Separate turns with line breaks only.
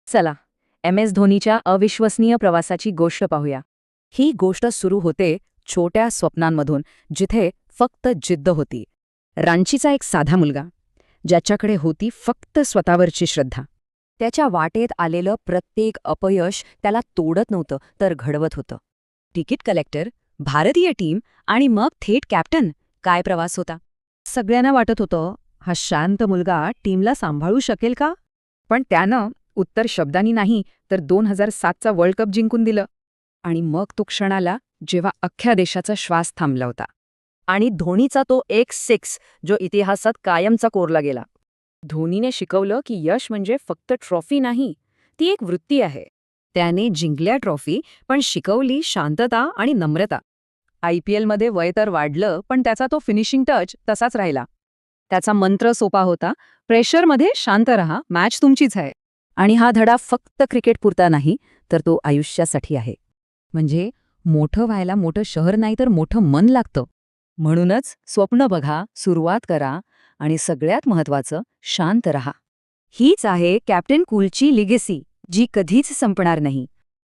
चला, MS धोनीच्या अविश्वसनीय प्रवासाची गोष्ट पाहूया. ही गोष्ट सुरू होते छोट्या स्वप्नांमधून, जिथे फक्त जिद्द होती. रांचीचा एक साधा मुलगा, ज्याच्याकडे होती फक्त स्वतःवरची श्रद्धा. त्याच्या वाटेत आलेलं प्रत्येक अपयश त्याला तोडत नव्हतं, तर घडवत होतं. तिकीट कलेक्टर, भारतीय टीम आणि मग थेट कॅप्टन. काय प्रवास होता! सगळ्यांना वाटत होतं, हा शांत मुलगा टीमला सांभाळू शकेल का? पण त्यानं उत्तर शब्दांनी नाही, तर 2007चा वर्ल्ड कप जिंकून दिलं. आणि मग तो क्षण आला, जेव्हा अख्ख्या देशाचा श्वास थांबला होता. आणि धोनीचा तो एक सिक्स, जो इतिहासात कायमचा कोरला गेला. धोनीने शिकवलं की यश म्हणजे फक्त ट्रॉफी नाही, ती एक वृत्ती आहे. त्याने जिंकल्या ट्रॉफी, पण शिकवली शांतता आणि नम्रता. IPLमध्ये वय तर वाढलं, पण त्याचा तो फिनिशिंग टच तसाच राहिला. त्याचा मंत्र सोपा होता, प्रेशरमध्ये शांत रहा, मॅच तुमचीच आहे. आणि हा धडा फक्त क्रिकेटपुरता नाही, तर तो आयुष्यासाठी आहे. म्हणजे मोठं व्हायला मोठं शहर नाही, तर मोठं मन लागतं. म्हणूनच स्वप्न बघा, सुरुवात करा आणि सगळ्यात महत्त्वाचं, शांत रहा. हीच आहे कॅप्टन कूलची लिगेसी, जी कधीच संपणार नाही.